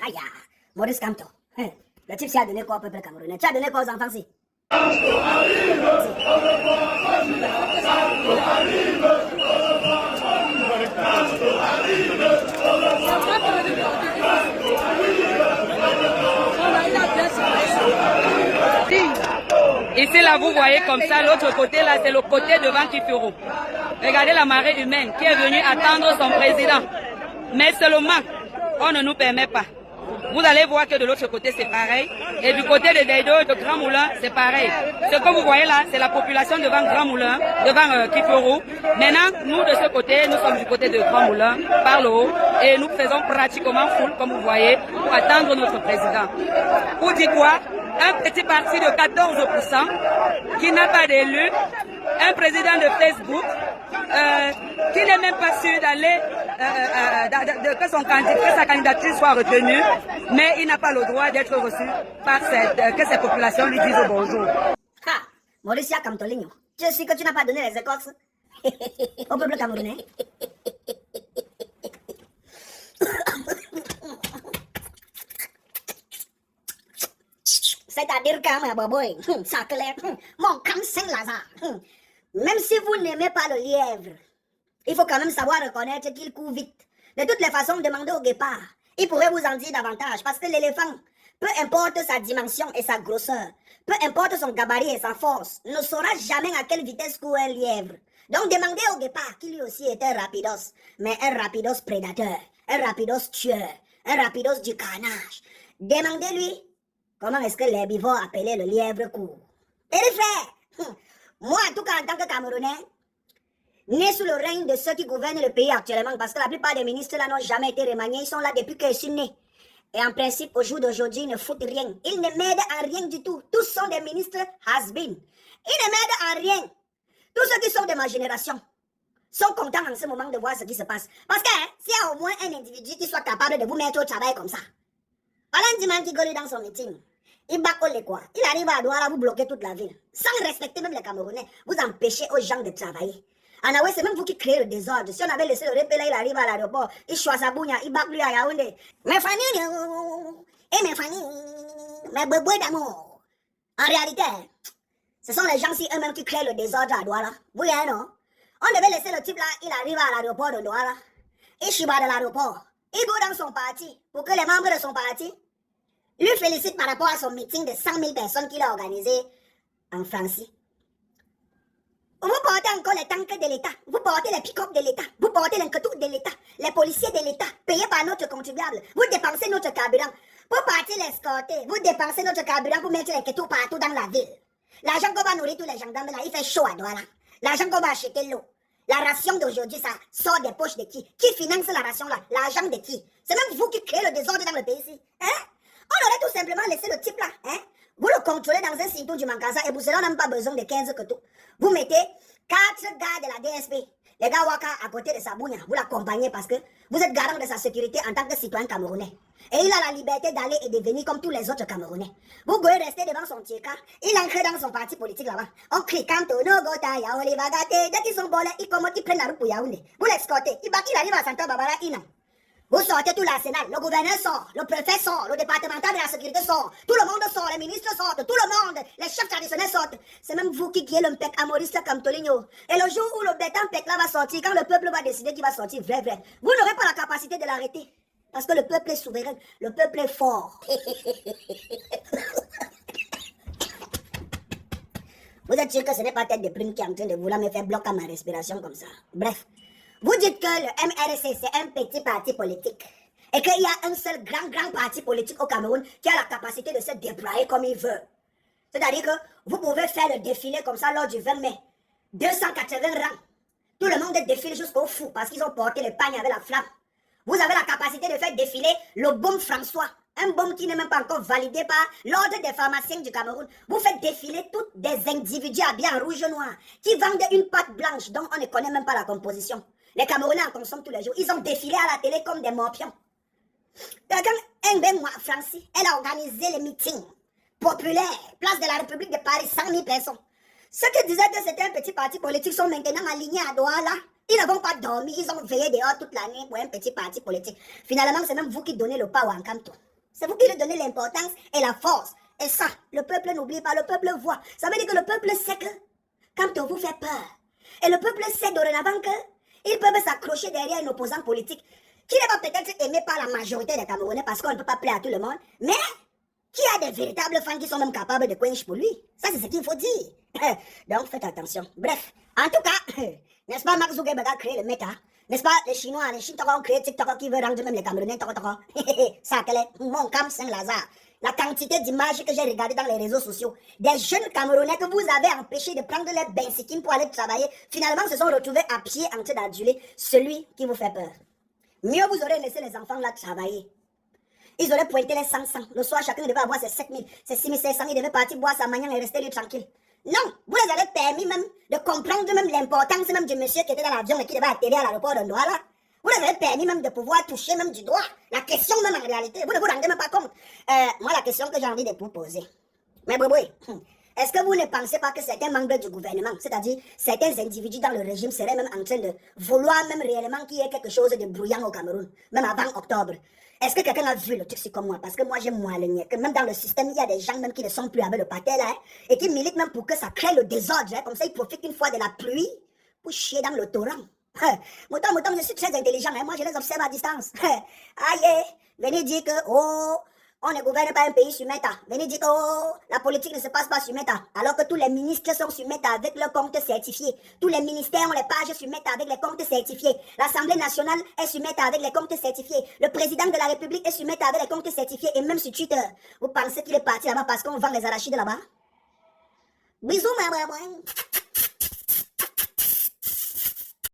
Aïe, Maurice Kamto. Le type, a donné quoi au peuple camerounais? Tu as donné quoi aux enfants, si? Ici, là, vous voyez comme ça, l'autre côté, là, c'est le côté devant Kifuro. Regardez la marée humaine qui est venue attendre son président. Mais seulement, on ne nous permet pas. Vous allez voir que de l'autre côté, c'est pareil. Et du côté de Deido, de Grand Moulin, c'est pareil. Ce que vous voyez là, c'est la population devant Grand Moulin, devant Kifuro. Maintenant, nous, de ce côté, nous sommes du côté de Grand Moulin, par le haut. Et nous faisons pratiquement foule, comme vous voyez, pour attendre notre président. Pour dire quoi? Un petit parti de 14% qui n'a pas d'élu, un président de Facebook qui n'est même pas sûr d'aller, que sa candidature soit retenue, mais il n'a pas le droit d'être reçu par que ces populations lui disent bonjour. Ha! Mauricia Kamtoligno, je sais que tu n'as pas donné les écorces au peuple camerounais. C'est-à-dire que, ma boboy, ça clair, mon cancer Lazare. Même si vous n'aimez pas le lièvre, il faut quand même savoir reconnaître qu'il court vite. De toutes les façons, demandez au guépard. Il pourrait vous en dire davantage parce que l'éléphant, peu importe sa dimension et sa grosseur, peu importe son gabarit et sa force, ne saura jamais à quelle vitesse court un lièvre. Donc demandez au guépard qui lui aussi est un rapidos, mais un rapidos prédateur, un rapidos tueur, un rapidos du carnage. Demandez-lui comment est-ce que l'herbivore appelait le lièvre court. Et les frères, moi en tout cas en tant que Camerounais, né sous le règne de ceux qui gouvernent le pays actuellement, parce que la plupart des ministres là n'ont jamais été remaniés, ils sont là depuis que je suis né. Et en principe, au jour d'aujourd'hui, ils ne foutent rien. Ils ne m'aident en rien du tout. Tous sont des ministres has-been. Ils ne m'aident en rien. Tous ceux qui sont de ma génération sont contents en ce moment de voir ce qui se passe. Parce que s'il y a au moins un individu qui soit capable de vous mettre au travail comme ça, voilà un dimanche qui gueule dans son meeting. Il bat les quoi. Il arrive à Douala, vous bloquer toute la ville. Sans respecter même les Camerounais. Vous empêchez aux gens de travailler. Anawe, c'est même vous qui créez le désordre. Si on avait laissé le répé là, il arrive à l'aéroport. Il choisit sa bougna, il bat lui à Yaoundé. Mes familles, et mes familles, mes bébés d'amour. En réalité, ce sont les gens ci eux-mêmes qui créent le désordre à Douala. Vous voyez, non? On devait laisser le type là, il arrive à l'aéroport de Douala. Il chiba de l'aéroport. Il go dans son parti pour que les membres de son parti lui félicitent par rapport à son meeting de 100 000 personnes qu'il a organisé en France. Vous portez encore les tanks de l'État, vous portez les pick-up de l'État, vous portez les couteaux de l'État, les policiers de l'État, payés par notre contribuable. Vous dépensez notre carburant pour partir l'escorter. Vous dépensez notre carburant pour mettre les couteaux partout dans la ville. L'argent qu'on va nourrir tous les gendarmes là, il fait chaud à Douala. L'argent qu'on va acheter l'eau. La ration d'aujourd'hui, ça sort des poches de qui? Qui finance la ration là? L'argent de qui? C'est même vous qui créez le désordre dans le pays ici. Hein? On aurait tout simplement laissé le type là. Hein? Vous le contrôlez dans un cinton du Mankasa et vous n'avez même pas besoin de 15 couteaux. Vous mettez 4 gars de la DSP. Les gars Waka à côté de sa bougna. Vous l'accompagnez parce que vous êtes garant de sa sécurité en tant que citoyen camerounais. Et il a la liberté d'aller et de venir comme tous les autres Camerounais. Vous pouvez rester devant son tieka. Il entre dans son parti politique là-bas. On crie Kantono Gota Yaouli Bagate. Dès qu'ils sont bolés, ils prennent la route pour Yaoundé. Vous l'escortez. Il arrive à Santa Barbara Ina. Vous sortez tout l'arsenal. Le gouverneur sort, le préfet sort, le départemental de la sécurité sort. Tout le monde sort, les ministres sortent, tout le monde, les chefs traditionnels sortent. C'est même vous qui guiez le mpek à Maurice Kamtoligno. Et le jour où le béton mpek là va sortir, quand le peuple va décider qu'il va sortir vrai, vous n'aurez pas la capacité de l'arrêter. Parce que le peuple est souverain, le peuple est fort. Vous êtes sûr que ce n'est pas tête de prime qui est en train de vouloir me faire bloquer ma respiration comme ça. Bref. Vous dites que le MRC, c'est un petit parti politique. Et qu'il y a un seul grand parti politique au Cameroun qui a la capacité de se déployer comme il veut. C'est-à-dire que vous pouvez faire le défilé comme ça lors du 20 mai. 280 rangs. Tout le monde défile jusqu'au fou parce qu'ils ont porté le pagne avec la flamme. Vous avez la capacité de faire défiler le baume François. Un baume qui n'est même pas encore validé par l'ordre des pharmaciens du Cameroun. Vous faites défiler tous des individus habillés en rouge et noir qui vendent une pâte blanche dont on ne connaît même pas la composition. Les Camerounais en consomment tous les jours. Ils ont défilé à la télé comme des morpions. Quand Ngbe Francis, elle a organisé les meetings populaires, place de la République de Paris, 100 000 personnes. Ceux qui disaient que c'était un petit parti politique sont maintenant alignés à Douala. Ils ne vont pas dormir, ils ont veillé dehors toute l'année pour un petit parti politique. Finalement, c'est même vous qui donnez le pas au Nkamto. C'est vous qui lui donnez l'importance et la force. Et ça, le peuple n'oublie pas, le peuple voit. Ça veut dire que le peuple sait que quand on vous fait peur, et le peuple sait dorénavant qu'ils peuvent s'accrocher derrière un opposant politique qui n'est pas peut-être aimé par la majorité des Camerounais parce qu'on ne peut pas plaire à tout le monde, mais qui a des véritables fans qui sont même capables de quench pour lui. Ça, c'est ce qu'il faut dire. Donc, faites attention. Bref, en tout cas, n'est-ce pas, Mark Zuckerberg a créé le Meta? N'est-ce pas, les Chinois ont créé TikTok qui veut rendre même les Camerounais ça, quel est mon Cam Saint-Lazare. La quantité d'images que j'ai regardées dans les réseaux sociaux, des jeunes Camerounais que vous avez empêchés de prendre les bensikines pour aller travailler, finalement se sont retrouvés à pied en train d'aduler celui qui vous fait peur. Mieux vous aurez laissé les enfants là travailler. Ils auraient pointé les 500. Le soir, chacun devait avoir ses 7000, ses 6500. Il devait partir boire sa manière et rester lui tranquille. Non, vous les avez permis même de comprendre même l'importance même du monsieur qui était dans l'avion et qui devait atterrir à l'aéroport de Douala. Vous les avez permis même de pouvoir toucher même du doigt la question même en réalité. Vous ne vous rendez même pas compte. Moi, la question que j'ai envie de vous poser. Mais est-ce que vous ne pensez pas que certains membres du gouvernement, c'est-à-dire certains individus dans le régime, seraient même en train de vouloir même réellement qu'il y ait quelque chose de bruyant au Cameroun, même avant octobre? Est-ce que quelqu'un a vu le truc comme moi? Parce que moi, j'ai moins le niais. Que même dans le système, il y a des gens même qui ne sont plus avec le patel, hein, et qui militent même pour que ça crée le désordre. Hein, comme ça, ils profitent une fois de la pluie pour chier dans le torrent. Mouton, je suis très intelligent. Hein, moi, je les observe à distance. Aïe, venez dire que, oh, on ne gouverne pas un pays sur Meta. Venez dire que oh, la politique ne se passe pas sur Meta. Alors que tous les ministres sont sur Meta avec leurs comptes certifiés. Tous les ministères ont les pages sur Meta avec les comptes certifiés. L'Assemblée nationale est sur Meta avec les comptes certifiés. Le président de la République est sur Meta avec les comptes certifiés. Et même sur Twitter. Vous pensez qu'il est parti là-bas parce qu'on vend les arachides là-bas? Bisous, ma